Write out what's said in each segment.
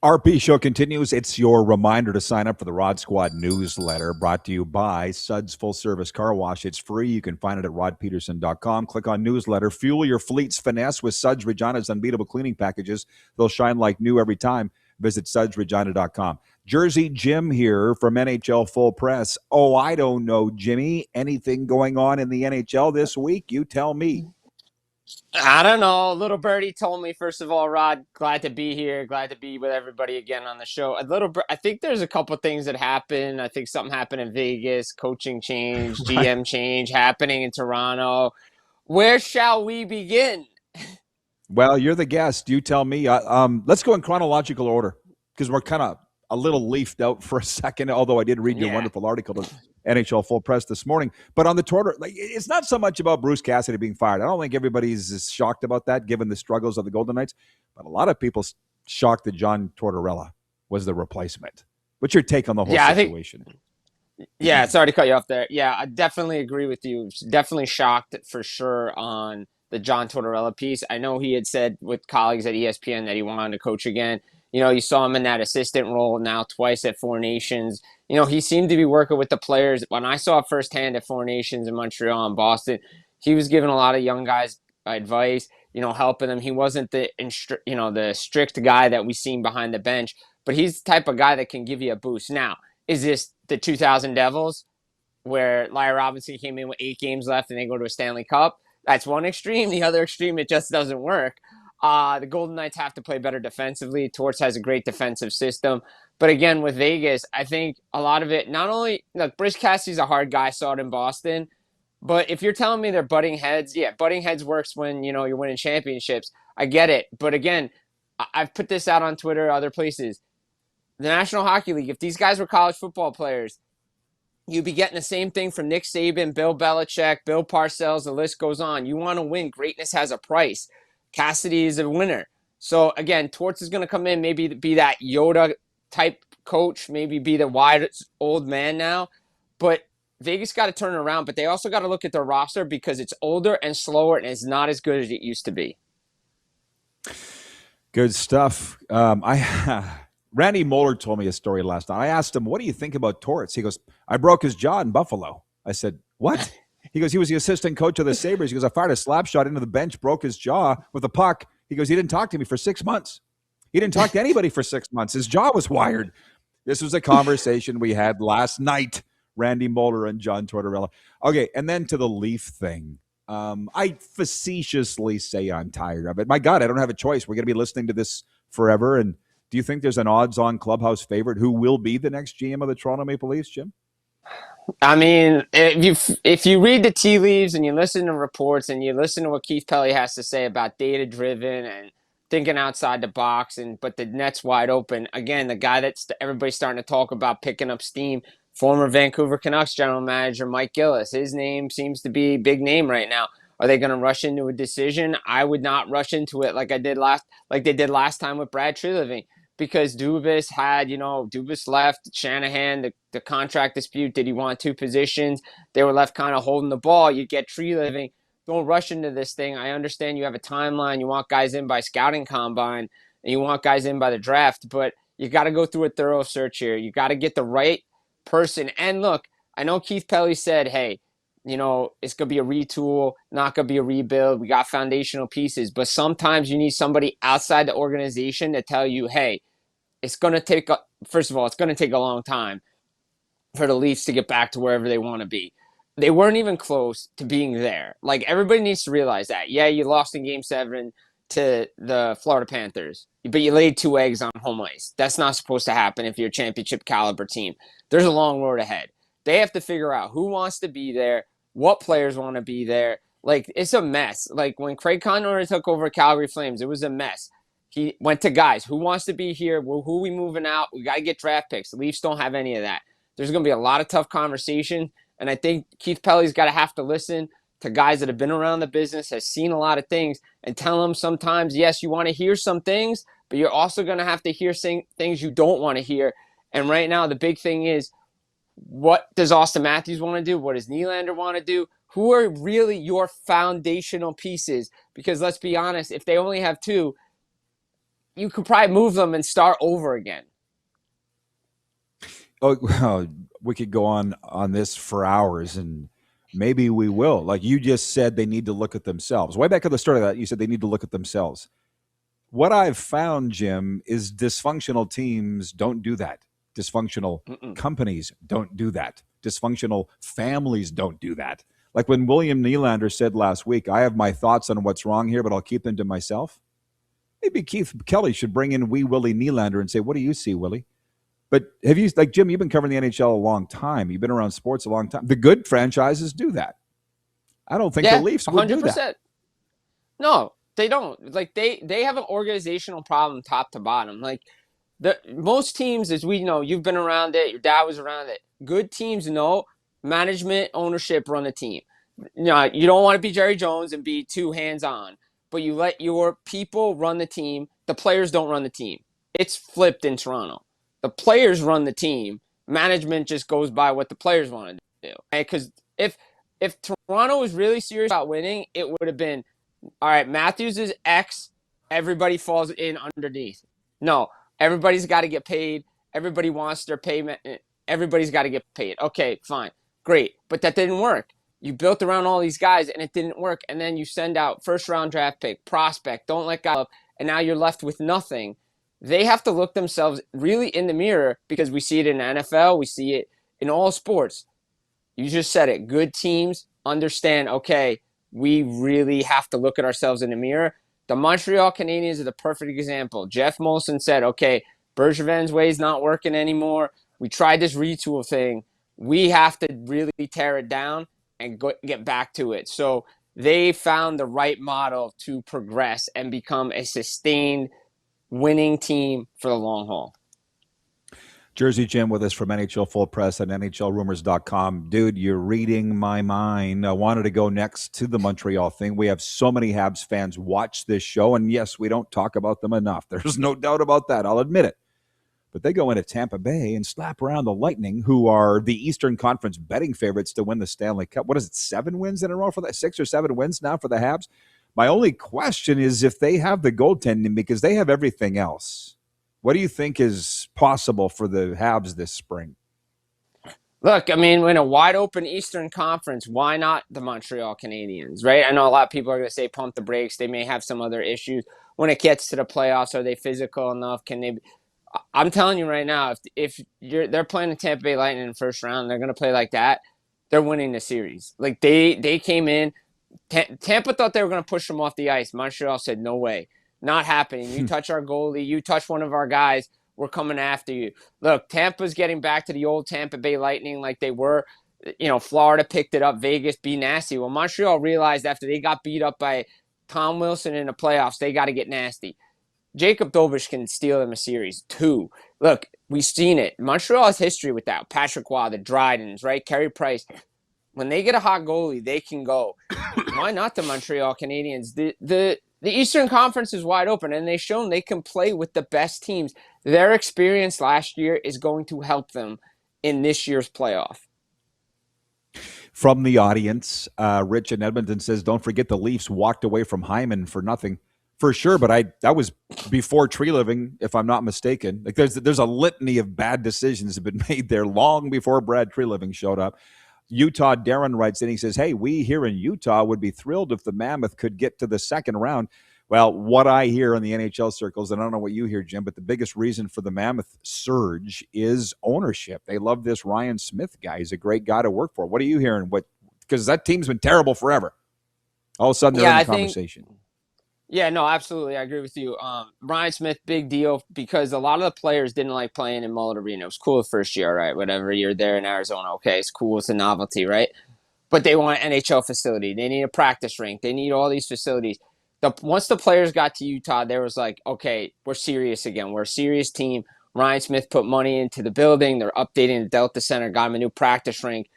RP Show continues. It's your reminder to sign up for the Rod Squad newsletter brought to you by Suds Full Service Car Wash. It's free. You can find it at rodpeterson.com. Click on newsletter. Fuel your fleet's finesse with Suds Regina's unbeatable cleaning packages. They'll shine like new every time. Visit sudsregina.com. Jersey Jim here from NHL Full Press. Oh, I don't know, Jimmy. Anything going on in the NHL this week? You tell me. I don't know. Little birdie told me, first of all, Rod, glad to be here. Glad to be with everybody again on the show. I think there's a couple things that happened. I think something happened in Vegas, coaching change, Right. GM change happening in Toronto. Where shall we begin? Well, you're the guest. You tell me. Let's go in chronological order because we're kind of a little leafed out for a second, although I did read your wonderful article to NHL Full Press this morning. But on the Tortor, it's not so much about Bruce Cassidy being fired. I don't think everybody's as shocked about that, given the struggles of the Golden Knights. But a lot of people shocked that John Tortorella was the replacement. What's your take on the whole situation? Sorry to cut you off there. Yeah, I definitely agree with you. Definitely shocked for sure on the John Tortorella piece. I know he had said with colleagues at ESPN that he wanted to coach again. You saw him in that assistant role now twice at Four Nations. He seemed to be working with the players. When I saw firsthand at Four Nations in Montreal and Boston, he was giving a lot of young guys advice, helping them. He wasn't the strict guy that we seen behind the bench, but he's the type of guy that can give you a boost. Now, is this the 2000 Devils where Larry Robinson came in with 8 games left and they go to a Stanley Cup? That's one extreme. The other extreme, it just doesn't work. The Golden Knights have to play better defensively. Torts has a great defensive system. But again, with Vegas, I think a lot of it, not only, look, Bruce Cassidy's a hard guy, saw it in Boston. But if you're telling me they're butting heads, butting heads works when, you're winning championships. I get it. But again, I've put this out on Twitter, other places. The National Hockey League, if these guys were college football players, you'd be getting the same thing from Nick Saban, Bill Belichick, Bill Parcells, the list goes on. You want to win. Greatness has a price. Cassidy is a winner. So, again, Torts is going to come in, maybe be that Yoda-type coach, maybe be the wide old man now. But Vegas got to turn it around, but they also got to look at their roster because it's older and slower and it's not as good as it used to be. Good stuff. Randy Moeller told me a story last night. I asked him, what do you think about Torts? He goes, I broke his jaw in Buffalo. I said, what? He goes, he was the assistant coach of the Sabres. He goes, I fired a slap shot into the bench, broke his jaw with a puck. He goes, he didn't talk to me for 6 months. He didn't talk to anybody for 6 months. His jaw was wired. This was a conversation we had last night, Randy Moeller and John Tortorella. Okay, and then to the Leaf thing. I facetiously say I'm tired of it. My God, I don't have a choice. We're going to be listening to this forever. And do you think there's an odds-on clubhouse favorite who will be the next GM of the Toronto Maple Leafs, Jim? I mean, if you read the tea leaves and you listen to reports and you listen to what Keith Pelley has to say about data-driven and thinking outside the box, but the net's wide open. Again, the guy that everybody's starting to talk about picking up steam, former Vancouver Canucks general manager Mike Gillis. His name seems to be a big name right now. Are they going to rush into a decision? I would not rush into it like they did last time with Brad Treliving. Because Dubas left, Shanahan, the contract dispute, did he want 2 positions? They were left kind of holding the ball. You get Treliving. Don't rush into this thing. I understand you have a timeline. You want guys in by scouting combine, and you want guys in by the draft, but you got to go through a thorough search here. You got to get the right person. And look, I know Keith Pelley said, hey, it's going to be a retool, not going to be a rebuild. We got foundational pieces. But sometimes you need somebody outside the organization to tell you, hey, it's going to take a long time for the Leafs to get back to wherever they want to be. They weren't even close to being there. Like, everybody needs to realize that. Yeah, you lost in Game 7 to the Florida Panthers, but you laid 2 eggs on home ice. That's not supposed to happen if you're a championship caliber team. There's a long road ahead. They have to figure out who wants to be there, what players want to be there. Like, it's a mess. Like, when Craig Conroy took over Calgary Flames, it was a mess. He went to guys. Who wants to be here? Who are we moving out? We got to get draft picks. The Leafs don't have any of that. There's going to be a lot of tough conversation, and I think Keith Pelley's got to have to listen to guys that have been around the business, has seen a lot of things, and tell them sometimes, yes, you want to hear some things, but you're also going to have to hear things you don't want to hear. And right now, the big thing is, what does Austin Matthews want to do? What does Nylander want to do? Who are really your foundational pieces? Because let's be honest, if they only have 2, you could probably move them and start over again. Oh, well, we could go on this for hours, and maybe we will. Like you just said, they need to look at themselves. Way back at the start of that, you said they need to look at themselves. What I've found, Jim, is dysfunctional teams don't do that. Dysfunctional Mm-mm. companies don't do that. Dysfunctional families don't do that. Like when William Nylander said last week, I have my thoughts on what's wrong here, but I'll keep them to myself. Maybe Keith Kelly should bring in wee Willie Nylander and say, what do you see, Willie? But have you, like Jim, you've been covering the NHL a long time. You've been around sports a long time. The good franchises do that. I don't think the Yeah, Leafs would do that. 100%. No, they don't. Like they have an organizational problem top to bottom. Like the most teams, as we know, you've been around it, your dad was around it. Good teams know management, ownership run the team. You know, you don't want to be Jerry Jones and be too hands-on, but you let your people run the team. The players don't run the team. It's flipped in Toronto. The players run the team. Management just goes by what the players want to do. Because if Toronto was really serious about winning, it would have been all right. Matthews is X. Everybody falls in underneath. No, everybody's got to get paid. Everybody wants their payment. Everybody's got to get paid. Okay, fine, great, but that didn't work. You built around all these guys, and it didn't work. And then you send out first-round draft pick, prospect, don't let go, and now you're left with nothing. They have to look themselves really in the mirror because we see it in the NFL, we see it in all sports. You just said it. Good teams understand, okay, we really have to look at ourselves in the mirror. The Montreal Canadiens are the perfect example. Jeff Molson said, okay, Bergevin's way is not working anymore. We tried this retool thing. We have to really tear it down and get back to it. So they found the right model to progress and become a sustained winning team for the long haul. Jersey Jim with us from NHL Full Press and NHLRumors.com. Dude, you're reading my mind. I wanted to go next to the Montreal thing. We have so many Habs fans watch this show, and yes, we don't talk about them enough. There's no doubt about that. I'll admit it. But they go into Tampa Bay and slap around the Lightning, who are the Eastern Conference betting favorites to win the Stanley Cup. What is it, 7 wins in a row for that? 6 or 7 wins now for the Habs? My only question is if they have the goaltending, because they have everything else. What do you think is possible for the Habs this spring? Look, I mean, in a wide open Eastern Conference, why not the Montreal Canadiens, right? I know a lot of people are going to say pump the brakes. They may have some other issues. When it gets to the playoffs, are they physical enough? Can they? I'm telling you right now, if they're playing the Tampa Bay Lightning in the first round, they're going to play like that. They're winning the series. Like they came in. Tampa thought they were going to push them off the ice. Montreal said, no way. Not happening. You touch our goalie. You touch one of our guys. We're coming after you. Look, Tampa's getting back to the old Tampa Bay Lightning like they were. You know, Florida picked it up. Vegas, be nasty. Well, Montreal realized after they got beat up by Tom Wilson in the playoffs, they got to get nasty. Jacob Dobish can steal them a series, too. Look, we've seen it. Montreal has history with that. Patrick Waugh, the Drydens, right? Carey Price. When they get a hot goalie, they can go. Why not the Montreal Canadiens? The Eastern Conference is wide open, and they've shown they can play with the best teams. Their experience last year is going to help them in this year's playoff. From the audience, Rich in Edmonton says, don't forget the Leafs walked away from Hyman for nothing. For sure, but that was before Tree Living, if I'm not mistaken. Like there's a litany of bad decisions that have been made there long before Brad Tree Living showed up. Utah Darren writes in, he says, hey, we here in Utah would be thrilled if the Mammoth could get to the second round. Well, what I hear in the NHL circles, and I don't know what you hear, Jim, but the biggest reason for the Mammoth surge is ownership. They love this Ryan Smith guy. He's a great guy to work for. What are you hearing? Because that team's been terrible forever. All of a sudden, they're in the conversation. Yeah, no, absolutely. I agree with you. Ryan Smith, big deal because a lot of the players didn't like playing in Mullet Arena. It was cool the first year, right? Whatever, you're there in Arizona. Okay, it's cool. It's a novelty, right? But they want an NHL facility. They need a practice rink. They need all these facilities. Once the players got to Utah, there was like, okay, we're serious again. We're a serious team. Ryan Smith put money into the building. They're updating the Delta Center, got him a new practice rink.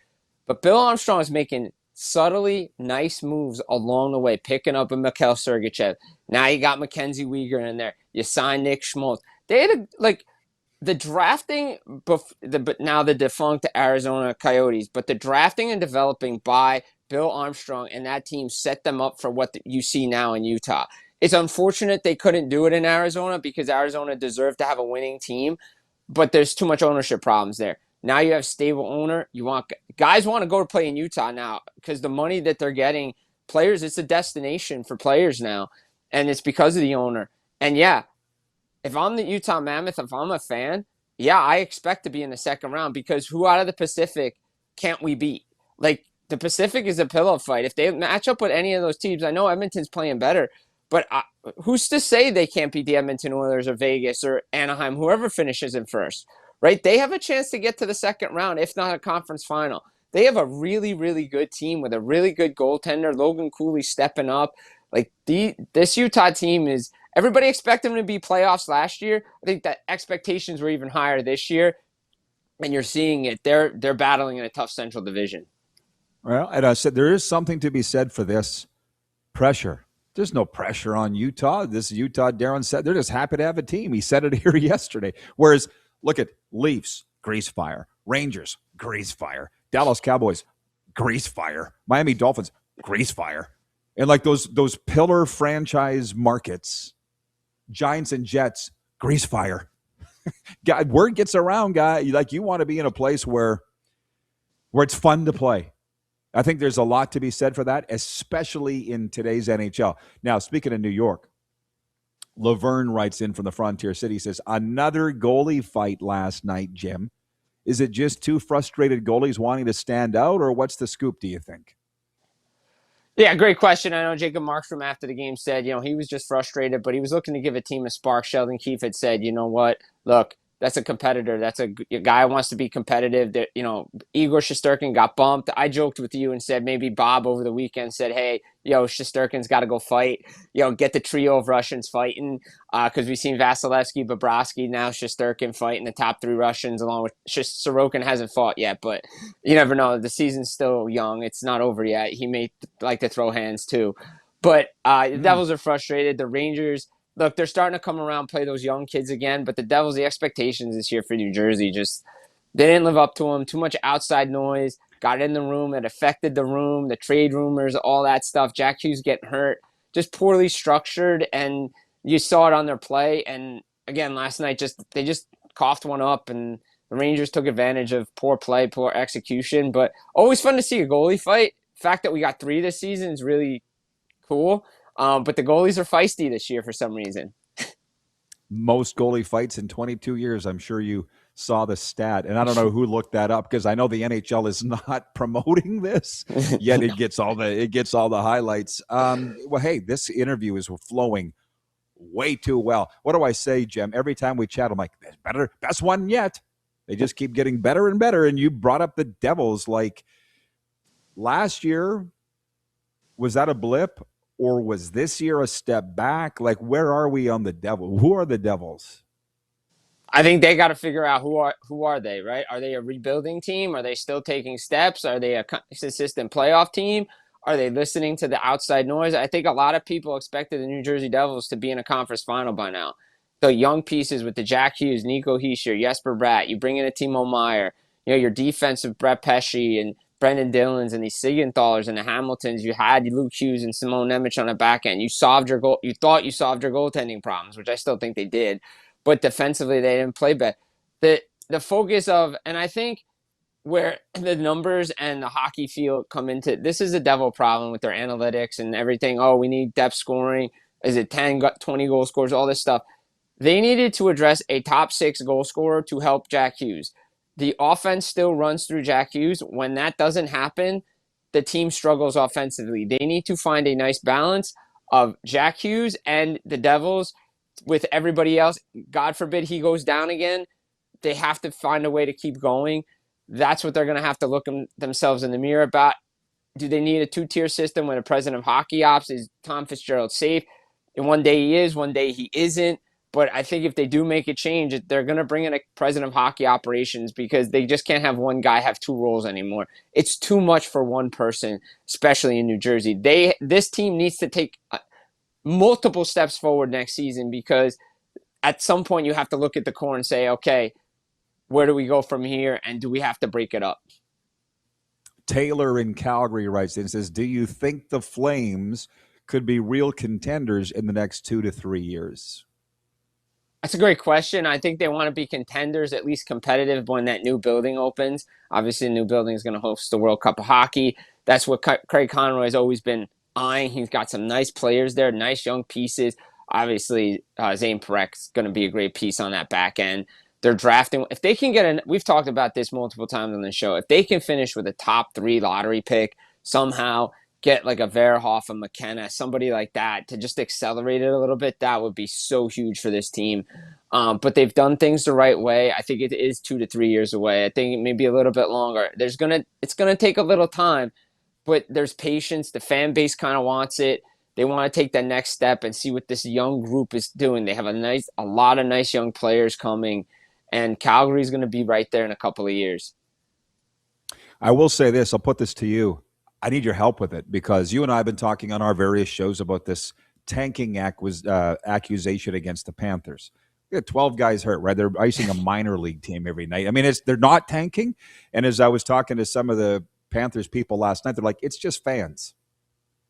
But Bill Armstrong is making subtly nice moves along the way, picking up a Mikhail Sergachev. Now you got Mackenzie Weegar in there. You signed Nick Schmaltz. They had the drafting, now the defunct Arizona Coyotes, but the drafting and developing by Bill Armstrong and that team set them up for what you see now in Utah. It's unfortunate they couldn't do it in Arizona because Arizona deserved to have a winning team, but there's too much ownership problems there. Now you have stable owner. You want guys want to go to play in Utah now because the money that they're getting, players, it's a destination for players now, and it's because of the owner. And yeah, if I'm the Utah Mammoth, if I'm a fan, yeah, I expect to be in the second round because who out of the Pacific can't we beat? Like the Pacific is a pillow fight. If they match up with any of those teams, I know Edmonton's playing better, but who's to say they can't beat the Edmonton Oilers or Vegas or Anaheim, whoever finishes in first, right? They have a chance to get to the second round, if not a conference final. They have a really, really good team with a really good goaltender. Logan Cooley stepping up. Like this Utah team is. Everybody expected them to be playoffs last year. I think that expectations were even higher this year, and you're seeing it. They're battling in a tough Central Division. Well, and I said there is something to be said for this pressure. There's no pressure on Utah. This Utah, Darren said, they're just happy to have a team. He said it here yesterday. Whereas, look at Leafs, grease fire. Rangers, grease fire. Dallas Cowboys, grease fire. Miami Dolphins, grease fire. And like those pillar franchise markets, Giants and Jets, grease fire. God, word gets around, guy. Like you want to be in a place where it's fun to play. I think there's a lot to be said for that, especially in today's NHL. Now, speaking of New York, Laverne writes in from the Frontier City, says, another goalie fight last night, Jim. Is it just two frustrated goalies wanting to stand out, or what's the scoop, do you think? Yeah, great question. I know Jacob Markstrom after the game said, he was just frustrated, but he was looking to give a team a spark. Sheldon Keefe had said, you know what, look, that's a competitor. That's a guy who wants to be competitive. That Igor Shesterkin got bumped. I joked with you and said maybe Bob over the weekend said, "Hey, Shesterkin's got to go fight. Get the trio of Russians fighting." Because we've seen Vasilevsky, Bobrovsky, now Shesterkin fighting the top three Russians, along with Sorokin hasn't fought yet, but you never know. The season's still young; it's not over yet. He may like to throw hands too, but the Devils are frustrated. The Rangers. Look, they're starting to come around, play those young kids again, but the Devils, the expectations this year for New Jersey, they didn't live up to them. Too much outside noise, got in the room, it affected the room, the trade rumors, all that stuff. Jack Hughes getting hurt, just poorly structured, and you saw it on their play. And again, last night, they just coughed one up, and the Rangers took advantage of poor play, poor execution. But always fun to see a goalie fight. The fact that we got 3 this season is really cool. But the goalies are feisty this year for some reason. Most goalie fights in 22 years. I'm sure you saw the stat. And I don't know who looked that up because I know the NHL is not promoting this, yet it gets all the highlights. Well, hey, this interview is flowing way too well. What do I say, Jim? Every time we chat, I'm like, better, best one yet. They just keep getting better and better. And you brought up the Devils. Like last year, was that a blip? Or was this year a step back? Like, where are we on the Devil? Who are the Devils? I think they got to figure out who are they, right? Are they a rebuilding team? Are they still taking steps? Are they a consistent playoff team? Are they listening to the outside noise? I think a lot of people expected the New Jersey Devils to be in a conference final by now. The young pieces with the Jack Hughes, Nico Hischier, Jesper Bratt, you bring in a Timo Meyer, your defensive Brett Pesce and Brendan Dillons and these Siegenthalers and the Hamiltons. You had Luke Hughes and Simone Nemec on the back end. You thought you solved your goaltending problems, which I still think they did. But defensively, they didn't play bad. The focus of, and I think where the numbers and the hockey field come into, this is a Devil problem with their analytics and everything. Oh, we need depth scoring. Is it 10, 20 goal scorers, all this stuff. They needed to address a top 6 goal scorer to help Jack Hughes. The offense still runs through Jack Hughes. When that doesn't happen, the team struggles offensively. They need to find a nice balance of Jack Hughes and the Devils with everybody else. God forbid he goes down again. They have to find a way to keep going. That's what they're going to have to look themselves in the mirror about. Do they need a 2-tier system when the president of hockey ops is Tom Fitzgerald safe? And one day he is, one day he isn't. But I think if they do make a change, they're going to bring in a president of hockey operations because they just can't have one guy have 2 roles anymore. It's too much for one person, especially in New Jersey. This team needs to take multiple steps forward next season because at some point you have to look at the core and say, okay, where do we go from here? And do we have to break it up? Taylor in Calgary writes in and says, do you think the Flames could be real contenders in the next 2 to 3 years? That's a great question. I think they want to be contenders, at least competitive, when that new building opens. Obviously, the new building is going to host the World Cup of Hockey. That's what Craig Conroy has always been eyeing. He's got some nice players there, nice young pieces. Obviously, Zane Parek's going to be a great piece on that back end. They're drafting. If they can get an, we've talked about this multiple times on the show. If they can finish with a top 3 lottery pick somehow, get like a Verhoff, a McKenna, somebody like that to just accelerate it a little bit, that would be so huge for this team. But they've done things the right way. I think it is 2 to 3 years away. I think it may be a little bit longer. It's gonna take a little time, but there's patience. The fan base kind of wants it. They want to take that next step and see what this young group is doing. They have a lot of nice young players coming, and Calgary's going to be right there in a couple of years. I will say this. I'll put this to you. I need your help with it because you and I have been talking on our various shows about this tanking accusation against the Panthers. We got 12 guys hurt, right? They're icing a minor league team every night. I mean, they're not tanking. And as I was talking to some of the Panthers people last night, they're like, it's just fans.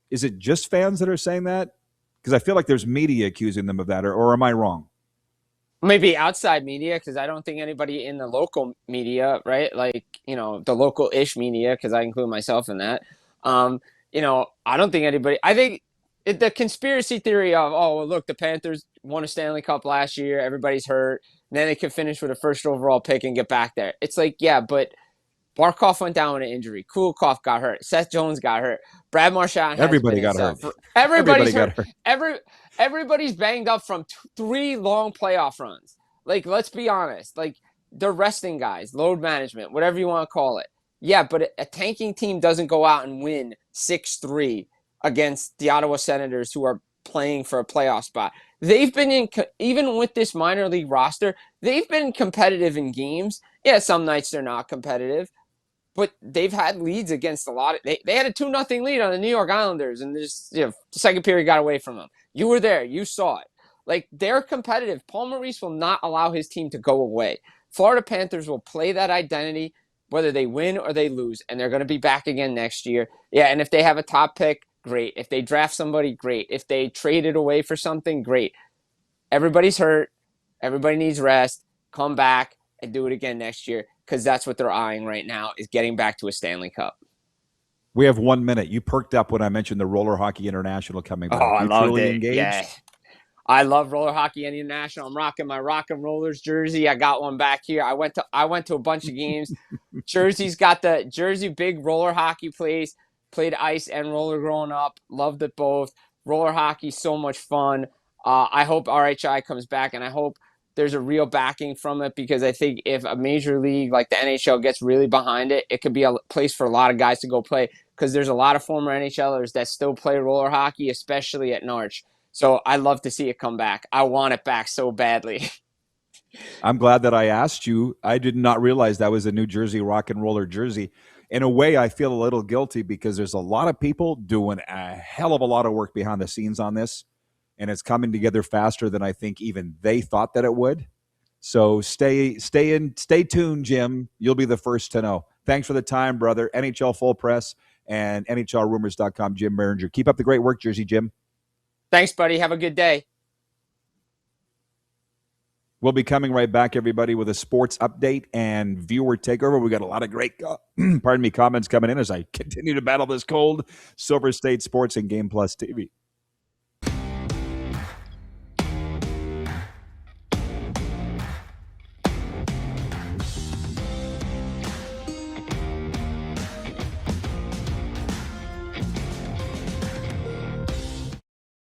Is it just fans that are saying that? Because I feel like there's media accusing them of that, or am I wrong? Maybe outside media, because I don't think anybody in the local media, right? Like, the local-ish media, because I include myself in that. I don't think anybody. I think the conspiracy theory of, oh, well, look, the Panthers won a Stanley Cup last year, everybody's hurt, and then they can finish with a first overall pick and get back there. It's like, yeah, but Barkov went down with an injury. Kulikov got hurt. Seth Jones got hurt. Brad Marchand has Everybody been got himself. hurt. Everybody's Everybody hurt. got hurt. Everybody's banged up from 3 long playoff runs. Like, let's be honest. Like, they're resting guys, load management, whatever you want to call it. Yeah, but a tanking team doesn't go out and win 6-3 against the Ottawa Senators, who are playing for a playoff spot. They've been even with this minor league roster, they've been competitive in games. Yeah, some nights they're not competitive, but they've had leads against a lot of. They had a 2-0 lead on the New York Islanders, and just the second period got away from them. You were there, you saw it. Like, they're competitive. Paul Maurice will not allow his team to go away. Florida Panthers will play that identity, whether they win or they lose, and they're going to be back again next year. Yeah, and if they have a top pick, great. If they draft somebody, great. If they trade it away for something, great. Everybody's hurt. Everybody needs rest. Come back and do it again next year, because that's what they're eyeing right now, is getting back to a Stanley Cup. We have 1 minute. You perked up when I mentioned the Roller Hockey International coming back. Oh, I loved it. Engaged? Yeah. I love Roller Hockey International. I'm rocking my Rock and Rollers jersey. I got one back here. I went to a bunch of games. Jersey's got the Jersey big roller hockey place. Played ice and roller growing up. Loved it both. Roller hockey, so much fun. I hope RHI comes back, and I hope there's a real backing from it, because I think if a major league like the NHL gets really behind it, it could be a place for a lot of guys to go play, because there's a lot of former NHLers that still play roller hockey, especially at Narch. So I love to see it come back. I want it back so badly. I'm glad that I asked you. I did not realize that was a New Jersey rock and roller jersey. In a way, I feel a little guilty because there's a lot of people doing a hell of a lot of work behind the scenes on this, and it's coming together faster than I think even they thought that it would. So stay tuned, Jim. You'll be the first to know. Thanks for the time, brother. NHL Full Press and NHLRumors.com, Jim Biringer. Keep up the great work, Jersey Jim. Thanks, buddy. Have a good day. We'll be coming right back, everybody, with a sports update and viewer takeover. We got a lot of great, comments coming in as I continue to battle this cold. Silver State Sports and Game Plus TV.